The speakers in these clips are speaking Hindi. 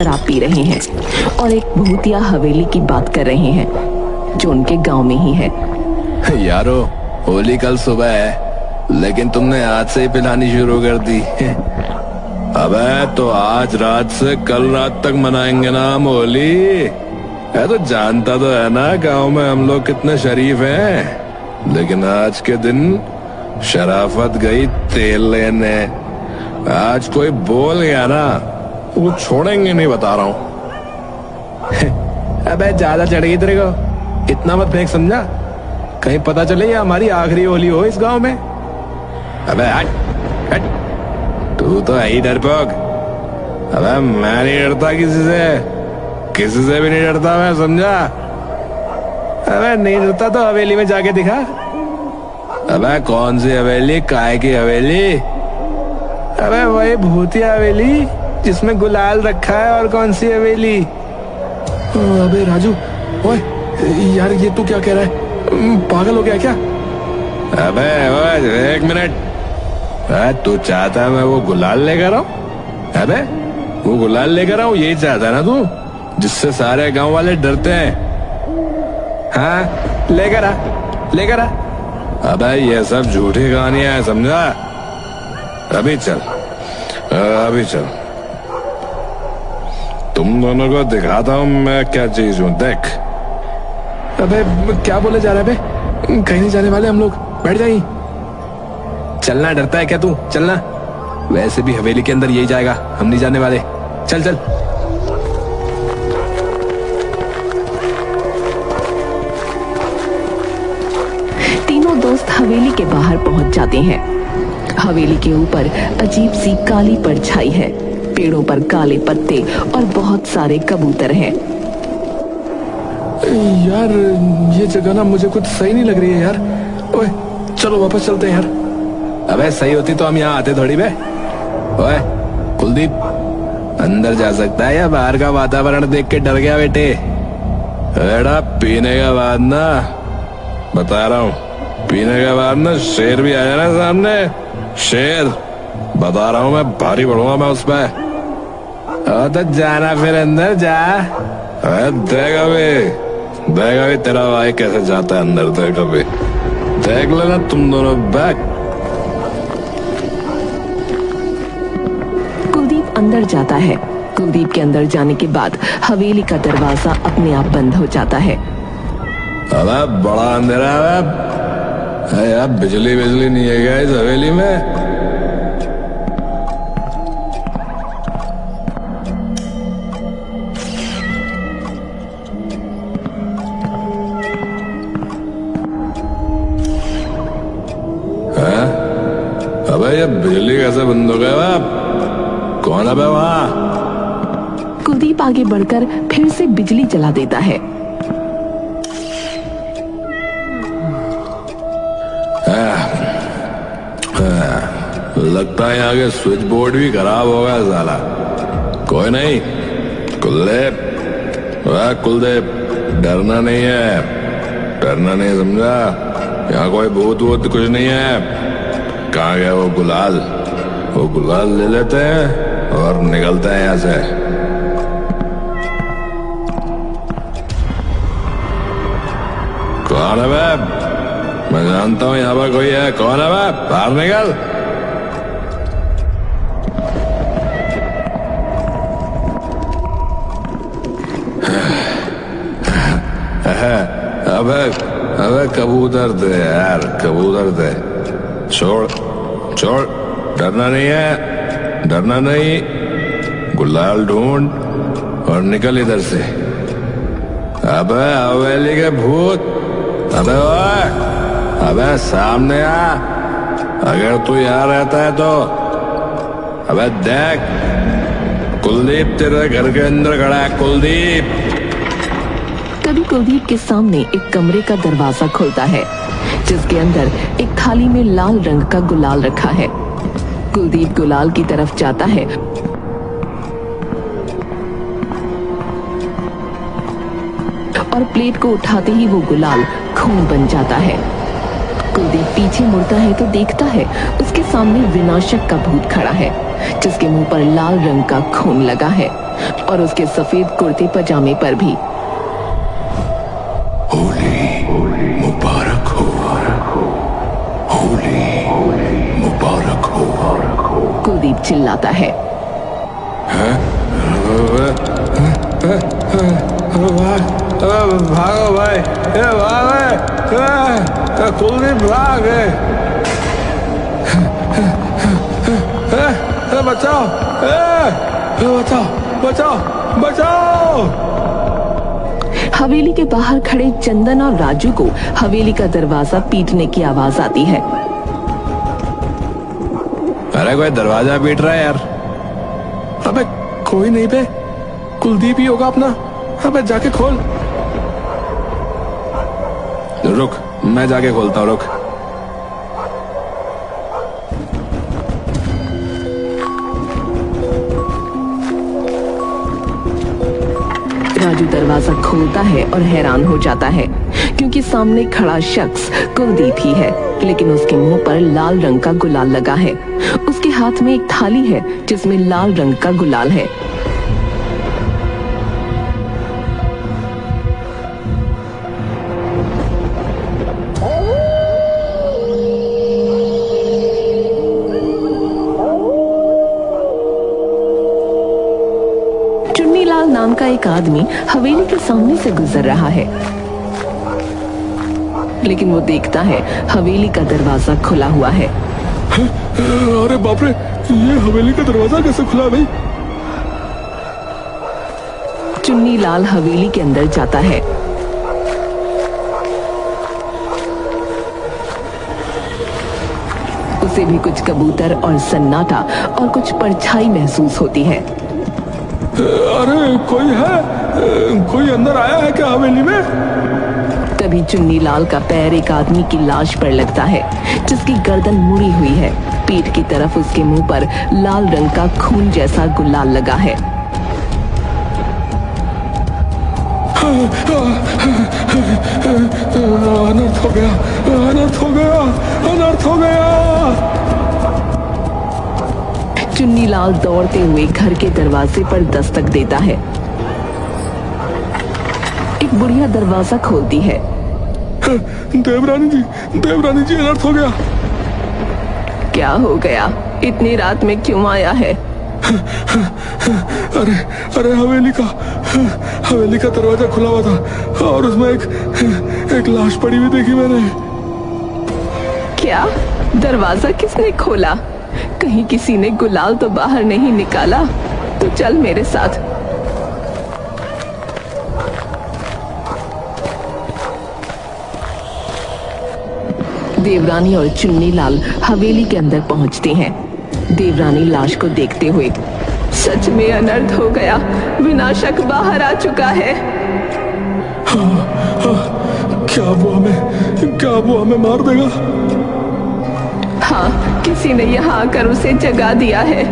शराब पी रहे हैं और एक भूतिया हवेली की बात कर रहे हैं जो उनके गांव में ही है। यारो, होली कल सुबह है लेकिन तुमने आज से ही पिलानी शुरू कर दी। अबे तो आज रात से कल रात तक मनाएंगे ना हम होली। है तो जानता तो है ना गांव में हम लोग कितने शरीफ हैं, लेकिन आज के दिन शराफत गई तेल लेने। आज कोई बोल गया ना वो छोड़ेंगे नहीं, बता रहा हूँ। अबे ज्यादा चढ़ गई तेरे को, इतना मत फेंक समझा, कहीं पता चले ये हमारी आखिरी होली हो इस गांव में। अबे हट हट, तू तो है ही डरपोक। अबे मैं नहीं डरता किसी से भी नहीं डरता मैं, समझा। अबे नहीं डरता तो हवेली में जाके दिखा। अबे कौन सी हवेली, काय की हवेली? अबे वही भूतिया हवेली जिसमें गुलाल रखा है। और कौन सी हवेली? अबे राजू, ओए यार ये तू क्या कह रहा है, पागल हो गया क्या? अबे ओए एक मिनट, तू चाहता है मैं वो गुलाल लेकर आऊं? अबे वो गुलाल लेकर आऊं, यही चाहता है ना तू, जिससे सारे गांव वाले डरते हैं? हाँ लेकर आ। अबे ये सब झूठी कहानियां हैं, समझा। अभी चल तुम दोनों को दिखाता हूँ मैं क्या चीज हूँ, देख। अबे क्या बोले जा रहा है बे, कहीं नहीं जाने वाले हम लोग, बैठ जाइए। चलना डरता है क्या तू? चलना, वैसे भी हवेली के अंदर यही जाएगा, हम नहीं जाने वाले। चल तीनों दोस्त हवेली के बाहर पहुंच जाते हैं। हवेली के ऊपर अजीब सी काली परछाई है, पेड़ों पर काले पत्ते और बहुत सारे कबूतर हैं। यार ये जगह ना मुझे कुछ सही नहीं लग रही है यार। ओए चलो वापस चलते हैं यार। अबे सही होती तो हम यहाँ आते थोड़ी बे। ओए कुलदीप, अंदर जा सकता है या बाहर का वातावरण देख के डर गया बेटे? बेटा पीने के बाद ना, बता रहा हूँ, पीने के बाद ना शेर भी आया ना सामने, शेर, बता रहा हूँ मैं, भारी पड़ूंगा मैं उस पर। तो जाना फिर अंदर जा। देख अभी तेरा भाई कैसे जाता है अंदर, देख लेना तुम दोनों। बैक कुलदीप अंदर जाता है। कुलदीप के अंदर जाने के बाद हवेली का दरवाजा अपने आप बंद हो जाता है। अबे बड़ा अंधेरा है यार, बिजली नहीं है क्या इस हवेली में? अबे ये बिजली कैसे बंद हो गया? कौन है वहां? कुलदीप आगे बढ़कर फिर से बिजली जला देता है। लगता है यहाँ के स्विच बोर्ड भी खराब हो गया साला। कोई नहीं कुलदीप, डरना नहीं है, समझा। यहाँ कोई भूत कुछ नहीं है। कहाँ गया वो गुलाल ले लेते हैं और निकलते हैं यहाँ से। कौन है बे? मैं जानता हूँ यहाँ पर कोई है। कौन है बे? बाहर निकल। अबे कबूतर दे यार, कबूतर दे। छोड़, डरना नहीं। गुलाल ढूंढ और निकल इधर से। अबे हवेली के भूत, अबे सामने आ, अगर तू यहाँ रहता है तो। अबे देख, कुलदीप तेरे घर के अंदर खड़ा है, कुलदीप। तभी कुलदीप के सामने एक कमरे का दरवाजा खुलता है, जिसके अंदर एक थाली में लाल रंग का गुलाल रखा है। कुलदीप गुलाल की तरफ जाता है और प्लेट को उठाते ही वो गुलाल खून बन जाता है। कुलदीप पीछे मुड़ता है तो देखता है उसके सामने विनाशक का भूत खड़ा है, जिसके मुंह पर लाल रंग का खून लगा है। और उसके सफेद कुर्ते पजामे पर भी। होली मुबारक हो, होली मुबारक हो। कुलदीप चिल्लाता है। भागो भाई, कुलदीप भाग, बचाओ, बचाओ, बचाओ, बचाओ। हवेली के बाहर खड़े चंदन और राजू को हवेली का दरवाजा पीटने की आवाज आती है। अरे कोई दरवाजा पीट रहा है यार। अबे कोई नहीं बे, कुलदीप ही होगा अपना। अबे जाके खोल। रुक, मैं जाके खोलता हूँ, रुक। राजू दरवाजा खोलता है और हैरान हो जाता है क्योंकि सामने खड़ा शख्स कुलदीप ही है, लेकिन उसके मुंह पर लाल रंग का गुलाल लगा है। उसके हाथ में एक थाली है जिसमें लाल रंग का गुलाल है। चुन्नीलाल नाम का एक आदमी हवेली के सामने से गुजर रहा है, लेकिन वो देखता है हवेली का दरवाजा खुला हुआ है। अरे बाप रे, ये हवेली का दरवाजा कैसे खुला भाई? चुन्नीलाल हवेली के अंदर जाता है। उसे भी कुछ कबूतर और सन्नाटा और कुछ परछाई महसूस होती है। अरे कोई है? कोई अंदर आया है क्या हवेली में? तभी चुन्नीलाल का पैर एक आदमी की लाश पर लगता है जिसकी गर्दन मुड़ी हुई है। पीठ की तरफ उसके मुंह पर लाल रंग का खून जैसा गुलाल लगा है। अनर्थ हो गया, अनर्थ हो गया, अनर्थ हो गया। चुन्नीलाल दौड़ते हुए घर के दरवाजे पर दस्तक देता है। एक बुढ़िया दरवाजा खोलती है। देवरानी जी अनर्थ हो गया। क्या हो गया? इतनी रात में क्यों आया है? अरे हवेली का दरवाजा खुला हुआ था और उसमें एक लाश पड़ी हुई देखी मैंने। क्या? दरवाजा किसने खोला? कहीं किसी ने गुलाल तो बाहर नहीं निकाला? तो चल मेरे साथ। देवरानी और चुन्नीलाल हवेली के अंदर पहुंचते हैं। देवरानी लाश को देखते हुए, सच में अनर्थ हो गया, विनाशक बाहर आ चुका है। क्या वो हमें मार देगा? हाँ, किसी ने यहाँ आकर उसे जगा दिया है।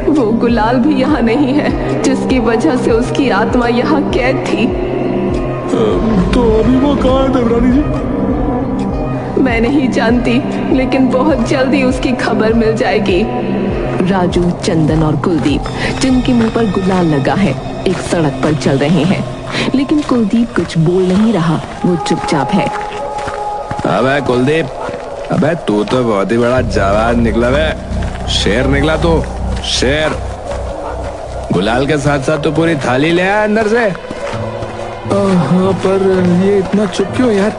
वो गुलाल भी यहाँ नहीं है जिसकी वजह से उसकी आत्मा यहाँ कैद थी। तो अभी वो कहाँ है देवरानी जी? मैं नहीं जानती, लेकिन बहुत जल्दी उसकी खबर मिल जाएगी। राजू, चंदन और कुलदीप, जिनके मुंह पर गुलाल लगा है, एक सड़क पर चल रहे हैं, लेकिन कुलदीप कुछ बोल नहीं रहा। वो चुपचाप है। अबे कुलदीप, अबे तू तो बहुत ही बड़ा जवान निकला बे। शेर निकला तू, शेर। गुलाल के साथ साथ तो पूरी थाली ले आया अंदर से। हाँ, पर ये इतना चुप क्यों यार?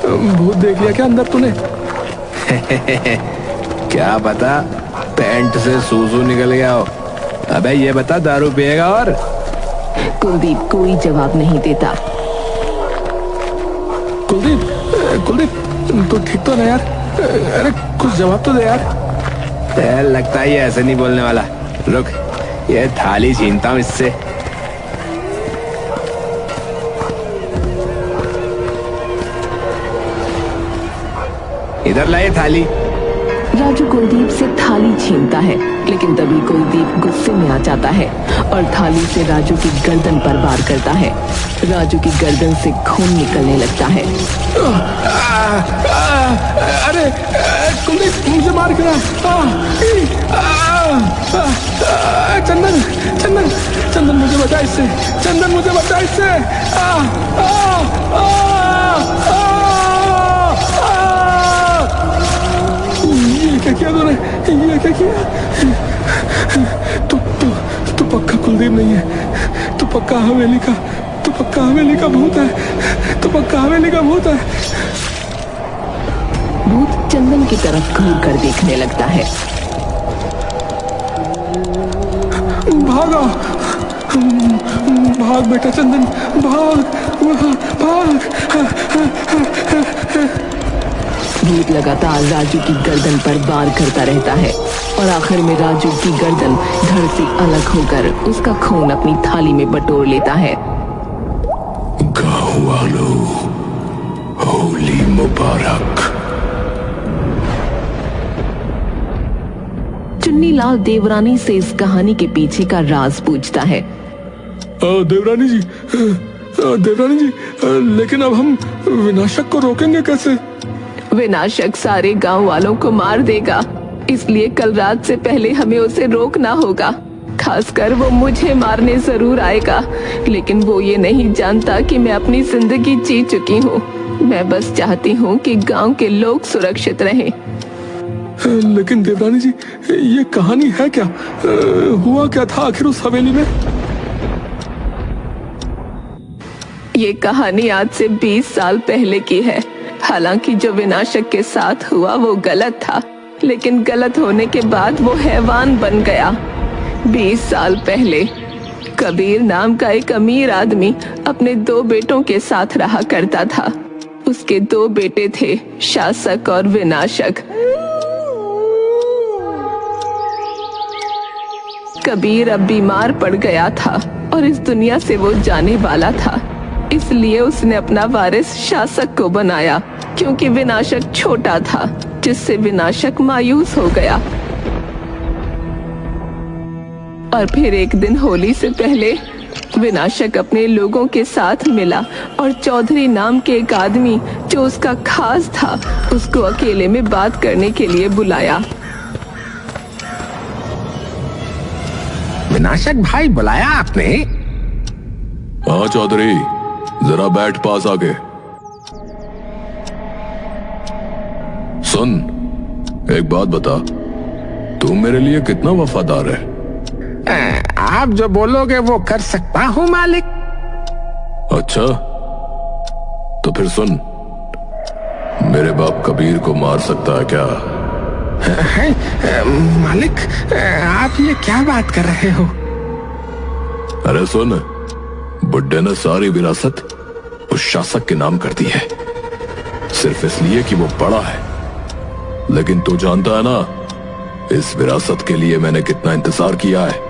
भूत देख लिया क्या अंदर तूने? क्या पता, पैंट से सूसू निकल गया हो। अबे ये बता, दारू पिएगा? और कुलदीप कोई जवाब नहीं देता। कुलदीप तू ठीक तो नहीं यार? अरे कुछ जवाब तो दे यार। लगता है ये ऐसे नहीं बोलने वाला। रुक, ये थाली छीनता हूँ इससे। इधर लाए थाली। राजू कुलदीप से थाली छीनता है, लेकिन तभी कुलदीप गुस्से में आ जाता है और थाली से राजू की गर्दन पर वार करता है। राजू की गर्दन से खून निकलने लगता है। अरे कुलदीप मुझे मार गिरा। चंदन चंदन चंदन मुझे बचा इससे, चंदन मुझे बचा इससे। ये क्या किया तूने, ये क्या किया? तू पक्का कुलदीप नहीं है, तू पक्का हवेली का, तू पक्का हवेली का भूत है, तू पक्का हवेली का भूत है। भूत चंदन की तरफ घूर कर देखने लगता है। भागा, भाग बेटा चंदन, भाग भाग। भूत लगातार राजू की गर्दन पर वार करता रहता है और आखिर में राजू की गर्दन धड़ से अलग होकर उसका खून अपनी थाली में बटोर लेता है। गाँव वालों, होली मुबारक। चुन्नीलाल देवरानी से इस कहानी के पीछे का राज पूछता है। देवरानी जी, देवरानी जी, लेकिन अब हम विनाशक को रोकेंगे कैसे? विनाशक सारे गांव वालों को मार देगा, इसलिए कल रात से पहले हमें उसे रोकना होगा। खासकर वो मुझे मारने जरूर आएगा, लेकिन वो ये नहीं जानता कि मैं अपनी जिंदगी जी चुकी हूँ। मैं बस चाहती हूँ कि गांव के लोग सुरक्षित रहें। लेकिन देवरानी जी, ये कहानी है क्या? हुआ क्या था आखिर उस हवेली में? ये कहानी आज से 20 साल पहले की है। हालांकि जो विनाशक के साथ हुआ वो गलत था, लेकिन गलत होने के बाद वो हैवान बन गया। 20 साल पहले कबीर नाम का एक अमीर आदमी अपने 2 बेटों के साथ रहा करता था। उसके 2 बेटे थे, शासक और विनाशक। कबीर अब बीमार पड़ गया था और इस दुनिया से वो जाने वाला था, इसलिए उसने अपना वारिस शासक को बनाया, क्योंकि विनाशक छोटा था, जिससे विनाशक मायूस हो गया। और फिर एक दिन होली से पहले विनाशक अपने लोगों के साथ मिला और चौधरी नाम के एक आदमी जो उसका खास था, उसको अकेले में बात करने के लिए बुलाया। विनाशक भाई, बुलाया आपने? हाँ चौधरी, जरा बैठ पास आके। सुन, एक बात बता, तू मेरे लिए कितना वफादार है? आप जो बोलोगे वो कर सकता हूँ मालिक। अच्छा, तो फिर सुन, मेरे बाप कबीर को मार सकता है क्या? मालिक, आप ये क्या बात कर रहे हो? अरे सुन, बुड्ढे ने सारी विरासत उस शासक के नाम कर दी है, सिर्फ इसलिए कि वो बड़ा है। लेकिन तू जानता है ना, इस विरासत के लिए मैंने कितना इंतजार किया है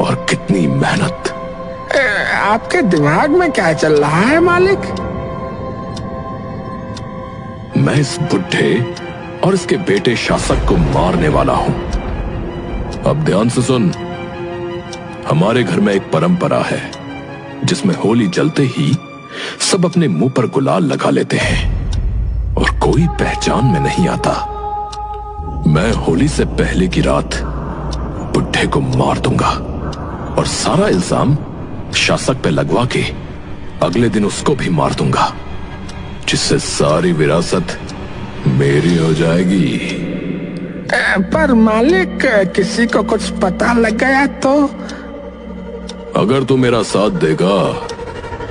और कितनी मेहनत। आपके दिमाग में क्या चल रहा है मालिक? मैं इस बुड्ढे और इसके बेटे शासक को मारने वाला हूं। अब ध्यान से सुन, हमारे घर में एक परंपरा है जिसमें होली जलते ही सब अपने मुंह पर गुलाल लगा लेते हैं और कोई पहचान में नहीं आता। मैं होली से पहले की रात बुड्ढे को मार दूंगा और सारा इल्जाम शासक पे लगवा के अगले दिन उसको भी मार दूंगा, जिससे सारी विरासत मेरी हो जाएगी। पर मालिक, किसी को कुछ पता लग गया तो? अगर तू मेरा साथ देगा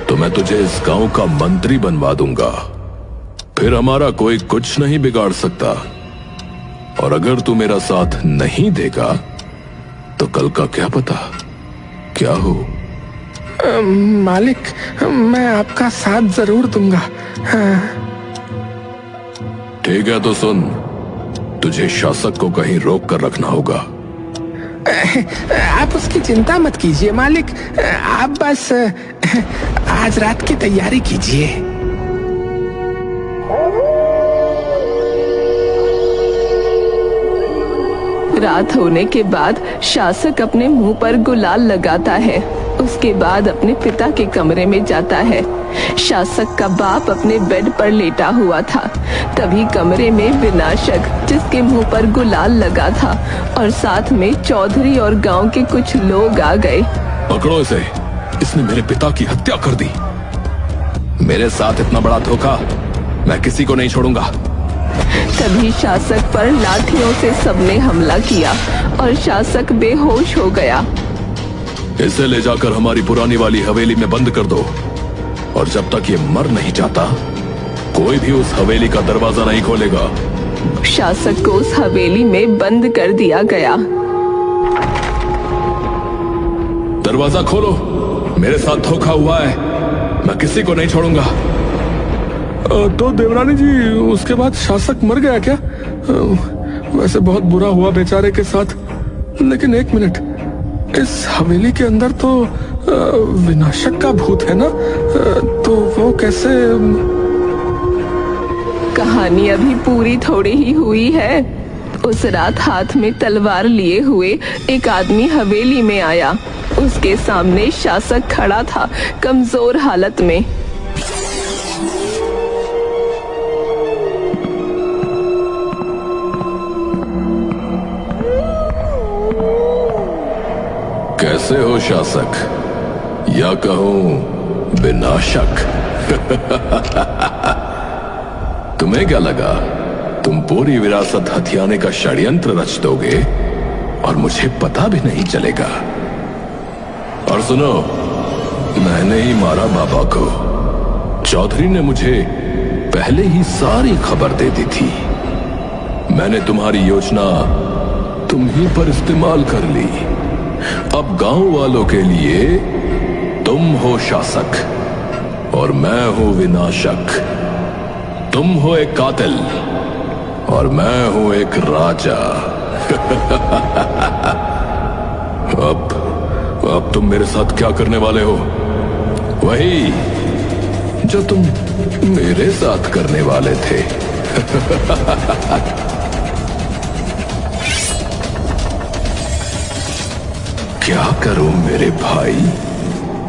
तो मैं तुझे इस गांव का मंत्री बनवा दूंगा, फिर हमारा कोई कुछ नहीं बिगाड़ सकता। और अगर तू मेरा साथ नहीं देगा तो कल का क्या पता क्या हो। मालिक, मैं आपका साथ जरूर दूंगा। ठीक है, तो सुन, तुझे शासक को कहीं रोक कर रखना होगा। आप उसकी चिंता मत कीजिए मालिक, आप बस आज रात की तैयारी कीजिए। रात होने के बाद शासक अपने मुंह पर गुलाल लगाता है। उसके बाद अपने पिता के कमरे में जाता है। शासक का बाप अपने बेड पर लेटा हुआ था। तभी कमरे में विनाशक, जिसके मुंह पर गुलाल लगा था, और साथ में चौधरी और गांव के कुछ लोग आ गए। पकड़ो इसे, इसने मेरे पिता की हत्या कर दी। मेरे साथ इतना बड़ा धोखा मैं किसी को नहीं छोड़ूंगा। तभी शासक पर लाठियों से सबने हमला किया और शासक बेहोश हो गया। इसे ले जाकर हमारी पुरानी वाली हवेली में बंद कर दो, और जब तक ये मर नहीं जाता कोई भी उस हवेली का दरवाजा नहीं खोलेगा। शासक को उस हवेली में बंद कर दिया गया। दरवाजा खोलो, मेरे साथ धोखा हुआ है, मैं किसी को नहीं छोड़ूंगा। तो देवरानी जी, उसके बाद शासक मर गया क्या? वैसे बहुत बुरा हुआ बेचारे के साथ, लेकिन एक मिनट, इस हवेली के अंदर तो विनाशक का भूत है ना? तो वो कैसे? कहानी अभी पूरी थोड़ी ही हुई है। उस रात हाथ में तलवार लिए हुए एक आदमी हवेली में आया। उसके सामने शासक खड़ा था, कमजोर हालत में। कैसे हो शासक, या कहूं विनाशक? तुम्हें क्या लगा तुम पूरी विरासत हथियाने का षड्यंत्र रच दोगे और मुझे पता भी नहीं चलेगा? और सुनो, मैंने ही मारा बाबा को। चौधरी ने मुझे पहले ही सारी खबर दे दी थी। मैंने तुम्हारी योजना तुम ही पर इस्तेमाल कर ली। अब गांव वालों के लिए तुम हो शासक और मैं हूं विनाशक। तुम हो एक कातिल और मैं हूं एक राजा। अब तुम मेरे साथ क्या करने वाले हो? वही जो तुम मेरे साथ करने वाले थे। क्या करूं मेरे भाई,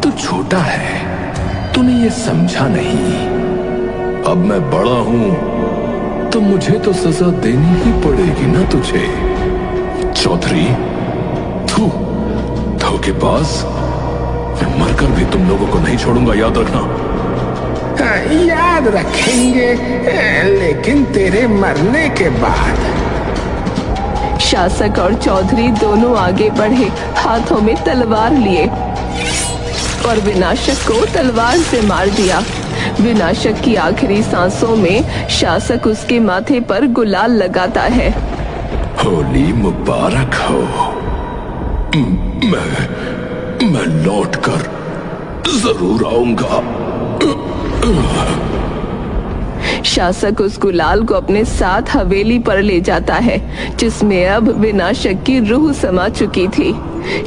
तू छोटा है, तूने ये समझा नहीं। अब मैं बड़ा हूं तो मुझे तो सजा देनी ही पड़ेगी ना तुझे। चौधरी, तू धोखेबाज, मैं मरकर भी तुम लोगों को नहीं छोड़ूंगा, याद रखना। याद रखेंगे, लेकिन तेरे मरने के बाद। शासक और चौधरी दोनों आगे बढ़े, हाथों में तलवार लिए, और विनाशक को तलवार से मार दिया। विनाशक की आखिरी सांसों में शासक उसके माथे पर गुलाल लगाता है। होली मुबारक हो। मैं लौट कर जरूर आऊंगा। शासक उस गुलाल को अपने साथ हवेली पर ले जाता है, जिसमें अब विनाशक की रूह समा चुकी थी।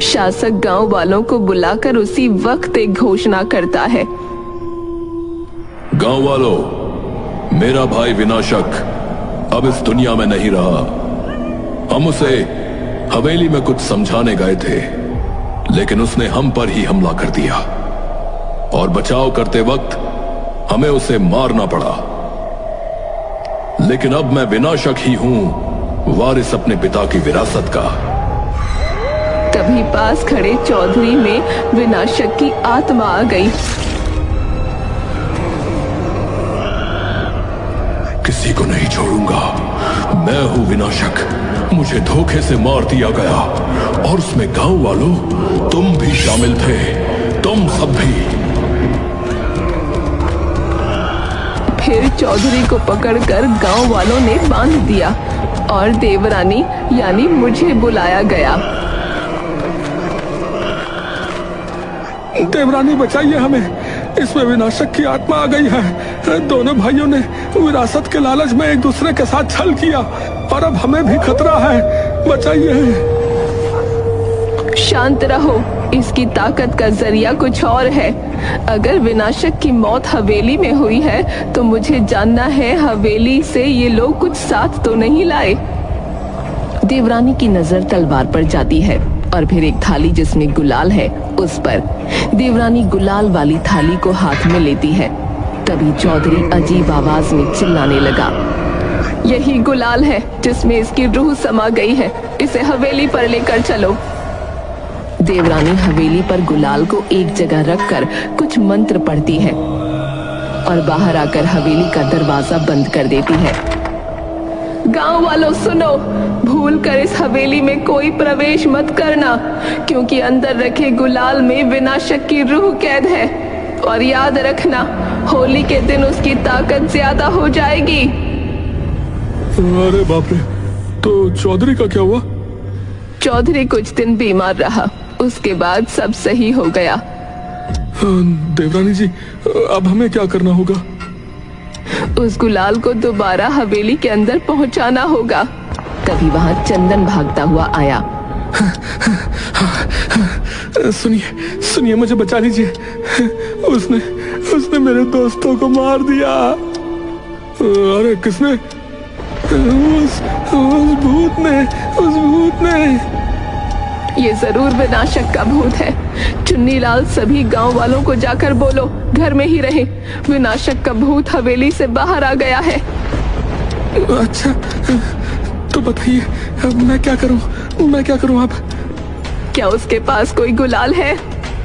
शासक गांव वालों को बुलाकर उसी वक्त एक घोषणा करता है। गांव वालों, मेरा भाई विनाशक अब इस दुनिया में नहीं रहा। हम उसे हवेली में कुछ समझाने गए थे, लेकिन उसने हम पर ही हमला कर दिया, और बचाव करते वक्त हमें उसे मारना पड़ा। लेकिन अब मैं विनाशक ही हूं, वारिस अपने पिता की विरासत का। तभी पास खड़े चौधरी में विनाशक की आत्मा आ गई। किसी को नहीं छोड़ूंगा, मैं हूं विनाशक। मुझे धोखे से मार दिया गया, और उसमें गांव वालों तुम भी शामिल थे, तुम सब भी। फिर चौधरी को पकड़कर गांव वालों ने बांध दिया, और देवरानी यानी मुझे बुलाया गया। देवरानी, बचाइए हमें, इसमें विनाशक की आत्मा आ गई है। दोनों भाइयों ने विरासत के लालच में एक दूसरे के साथ छल किया, और अब हमें भी खतरा है, बचाइए। शांत रहो, इसकी ताकत का जरिया कुछ और है। अगर विनाशक की मौत हवेली में हुई है तो मुझे जानना है हवेली से ये लोग कुछ साथ तो नहीं लाए। देवरानी की नजर तलवार पर जाती है और फिर एक थाली जिसमें गुलाल है उस पर। देवरानी गुलाल वाली थाली को हाथ में लेती है। तभी चौधरी अजीब आवाज में चिल्लाने लगा, यही गुलाल है जिसमें इसकी रूह समा गई है, इसे हवेली पर लेकर चलो। देवरानी हवेली पर गुलाल को एक जगह रखकर कुछ मंत्र पढ़ती है और बाहर आकर हवेली का दरवाजा बंद कर देती है। गांव वालों सुनो, भूल कर इस हवेली में कोई प्रवेश मत करना, क्योंकि अंदर रखे गुलाल में विनाशक की रूह कैद है। और याद रखना, होली के दिन उसकी ताकत ज्यादा हो जाएगी। अरे बाप रे, तो चौधरी का क्या हुआ? चौधरी कुछ दिन बीमार रहा, उसके बाद सब सही हो गया। देवरानी जी, अब हमें क्या करना होगा? उस गुलाल को दोबारा हवेली के अंदर पहुंचाना होगा। तभी वहां चंदन भागता हुआ आया। सुनिए सुनिए, मुझे बचा लीजिए, उसने मेरे दोस्तों को मार दिया। अरे किसने? उस भूत ने। ये जरूर विनाशक का भूत है। चुन्नीलाल, सभी गांव वालों को जाकर बोलो घर में ही रहे, विनाशक का भूत हवेली से बाहर आ गया है। अच्छा, तो बताइए अब मैं क्या करूं अब? क्या उसके पास कोई गुलाल है?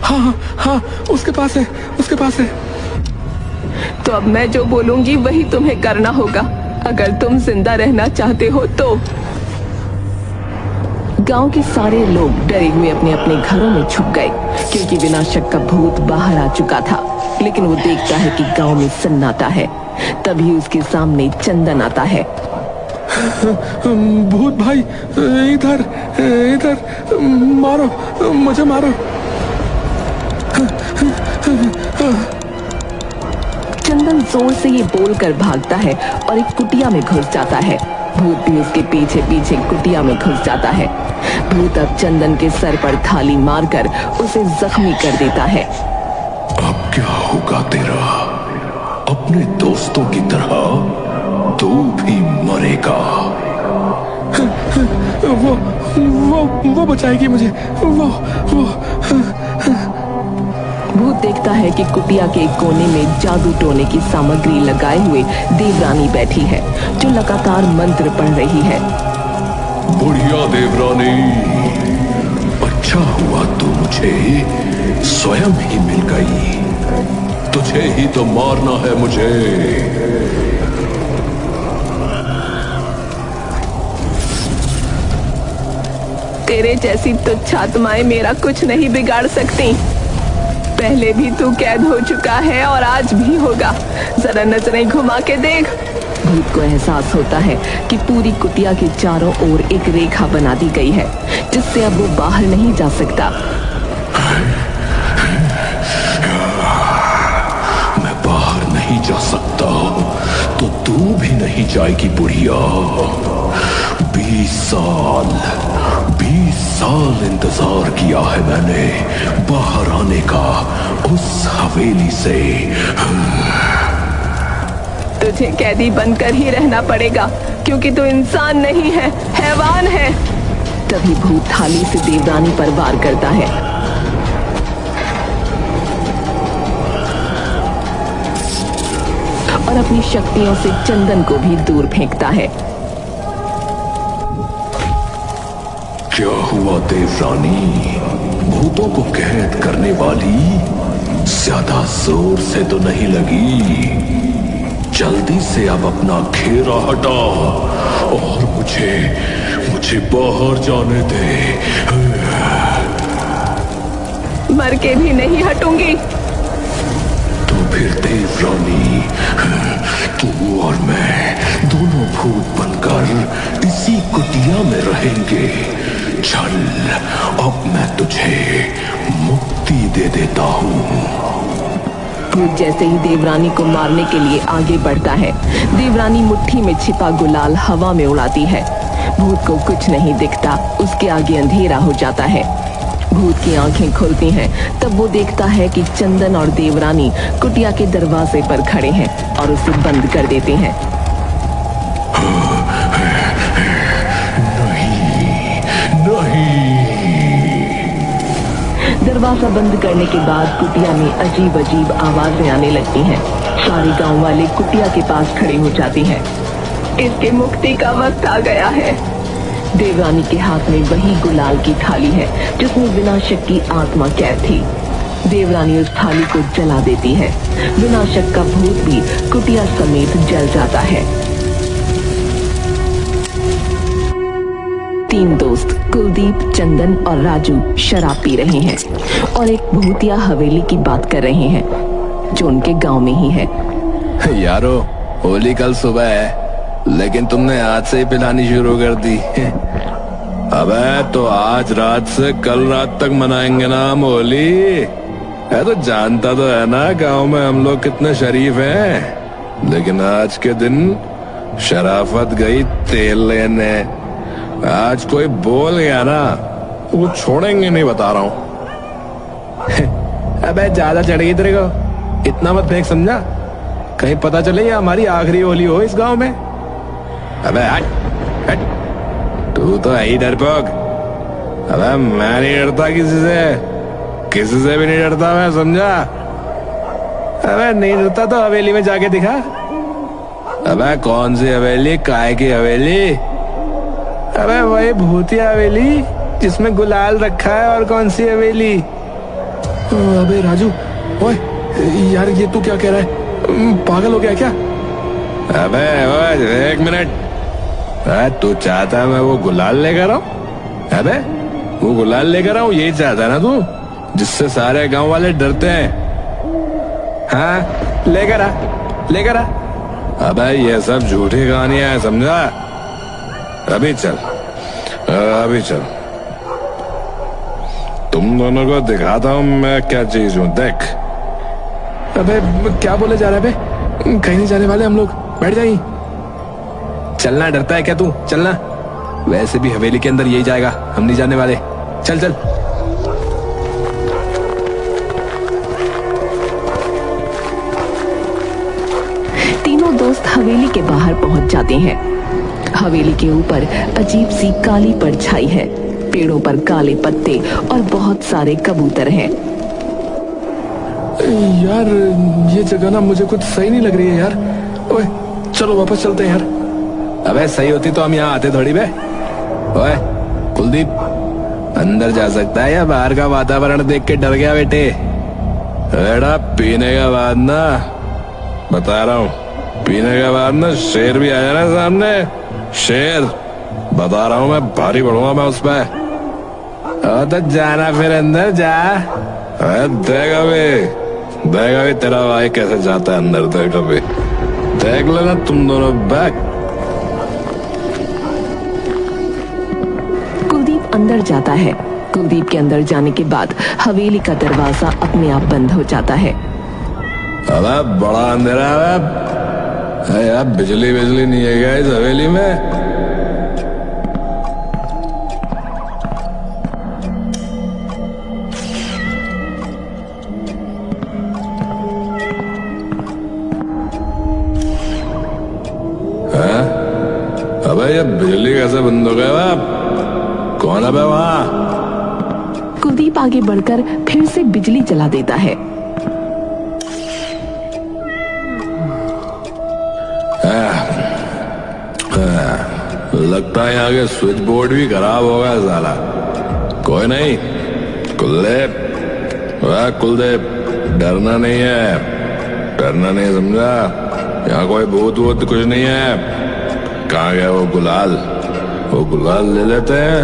हाँ, उसके पास है। तो अब मैं जो बोलूंगी वही तुम्हें करना होगा, अगर तुम जिंदा रहना चाहते हो तो। गांव के सारे लोग डरे हुए अपने अपने घरों में छुप गए, क्योंकि विनाशक का भूत बाहर आ चुका था। लेकिन वो देखता है कि गांव में सन्नाटा है। तभी उसके सामने चंदन आता है। भूत भाई, इधर मारो, मुझे मारो। चंदन जोर से ये बोलकर भागता है और एक कुटिया में घुस जाता है। भूत भी उसके पीछे पीछे कुटिया में घुस जाता है। भूत अब चंदन के सर पर थाली मारकर उसे जख्मी कर देता है। अब क्या होगा तेरा? अपने दोस्तों की तरह तू भी मरेगा। वो बचाएगी मुझे। भूत देखता है कि कुटिया के एक कोने में जादू टोने की सामग्री लगाए हुए देवरानी बैठी है, जो लगातार मंत्र पढ़ रही है। बुढ़िया देवरानी, अच्छा हुआ तू मुझे स्वयं ही मिल गई। तुझे ही तो मारना है मुझे। तेरे जैसी तुच्छ आत्माएं मेरा कुछ नहीं बिगाड़ सकती। पहले भी तू कैद हो चुका है और आज भी होगा। जरा नजरें घुमा के देख। भूत को एहसास होता है कि पूरी कुटिया के चारों ओर एक रेखा बना दी गई है, जिससे अब वो बाहर नहीं जा सकता। मैं बाहर नहीं जा सकता तो तू भी नहीं जाएगी बुढ़िया। 20 साल इंतजार किया है मैंने बाहर आने का उस हवेली से। तुझे कैदी बनकर ही रहना पड़ेगा, क्योंकि तू इंसान नहीं है, हैवान है। तभी भूत थाली से देवरानी पर वार करता है। और अपनी शक्तियों से चंदन को भी दूर फेंकता है। क्या हुआ देवरानी? भूतों को कैद करने वाली ज्यादा जोर से तो नहीं लगी। जल्दी से अब अपना घेरा हटा और मुझे बाहर जाने दे। मर के भी नहीं हटूंगी। तो फिर देवरानी, तू और मैं दोनों भूत बनकर इसी कुटिया में रहेंगे। चल, अब मैं तुझे मुक्ति दे देता हूँ। भूत जैसे ही देवरानी को मारने के लिए आगे बढ़ता है, देवरानी मुट्ठी में छिपा गुलाल हवा में उड़ाती है। भूत को कुछ नहीं दिखता, उसके आगे अंधेरा हो जाता है। भूत की आंखें खुलती हैं, तब वो देखता है कि चंदन और देवरानी कुटिया के दरवाजे पर खड़े हैं और उसे बंद कर देते हैं। नहीं, दरवाजा बंद करने के बाद कुटिया में अजीब अजीब आवाजें आने लगती हैं। सारे गांव वाले कुटिया के पास खड़े हो जाते हैं। इसके मुक्ति का वक्त आ गया है। देवरानी के हाथ में वही गुलाल की थाली है जिसमें विनाशक की आत्मा कैद थी। देवरानी उस थाली को जला देती है। विनाशक का भूत भी कुटिया समेत जल जाता है। तीन दोस्त कुलदीप, चंदन और राजू शराब पी रहे हैं और एक भूतिया हवेली की बात कर रहे हैं जो उनके गांव में ही है। यारो, होली कल सुबह है लेकिन तुमने आज से ही पिलानी शुरू कर दी। अबे तो आज रात से कल रात तक मनाएंगे ना हम होली। है तो जानता तो है ना गांव में हम लोग कितने शरीफ हैं। लेकिन आज के दिन शराफत गई तेल लेने। आज कोई बोल गया ना वो छोड़ेंगे नहीं, बता रहा हूँ। अबे ज्यादा चढ़ गई तेरे को, इतना मत फेंक समझा, कहीं पता चले ये हमारी आखिरी होली हो इस गांव में। अबे हट हट, तू तो है ही डरपोक। अबे मैं नहीं डरता किसी से भी नहीं डरता मैं, समझा। अबे नहीं डरता तो हवेली में जाके दिखा। अबे कौन सी हवेली, काय की हवेली? अबे वही भूतिया हवेली जिसमें गुलाल रखा है। और कौन सी हवेली? अबे राजू, ओए यार ये तू क्या कह रहा है? पागल हो गया क्या? अबे ओए एक मिनट, तू चाहता है मैं वो गुलाल लेकर आऊं? अबे वो गुलाल लेकर आऊं यही चाहता ना तू, जिससे सारे गांव वाले डरते हैं? हाँ लेकर आ। अबे ये सब झूठी कहानियां हैं, समझा। अभी चल तुम दोनों को दिखाता हूँ मैं क्या चीज हूँ, देख। अबे क्या बोले जा रहा है बे? कहीं नहीं जाने वाले हम लोग, बैठ जाइए। चलना डरता है क्या तू? चलना, वैसे भी हवेली के अंदर यही जाएगा, हम नहीं जाने वाले। चल तीनों दोस्त हवेली के बाहर पहुंच जाते हैं। हवेली के ऊपर अजीब सी काली परछाई है। पेड़ों पर काले पत्ते और बहुत सारे कबूतर हैं। यार ये जगह ना मुझे कुछ सही नहीं लग रही है यार। ओए चलो वापस चलते हैं यार। अबे सही होती तो हम यहाँ आते थोड़ी बे। ओए कुलदीप, अंदर जा सकता है या बाहर का वातावरण देख के डर गया बेटे? बेटा पीने के बाद ना, बता रहा हूँ, पीने के बाद ना शेर भी आया ना सामने, शेर, बता रहा हूँ मैं, भारी पड़ूंगा मैं उस पर। तो जाना फिर अंदर जा। देख अभी तेरा भाई कैसे जाता है अंदर, देख अभी, देख लेना तुम दोनों बैक। कुलदीप अंदर जाता है। कुलदीप के अंदर जाने के बाद हवेली का दरवाजा अपने आप बंद हो जाता है। अबे बड़ा अंधेरा है यार, बिजली नहीं है क्या इस हवेली में? अबे ये बिजली कैसे बंद हो गया? कौन है वहां? कुलदीप आगे बढ़कर फिर से बिजली जला देता है। लगता है यहाँ के स्विच बोर्ड भी खराब हो गया साला। कोई नहीं, कुलदीप डरना नहीं है, समझा। यहाँ कोई भूत कुछ नहीं है। कहाँ गया वो गुलाल ले लेते हैं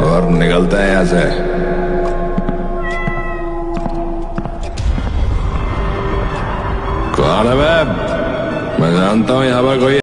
और निकलते हैं यहाँ से। कौन है बे? मैं जानता हूँ यहाँ पर कोई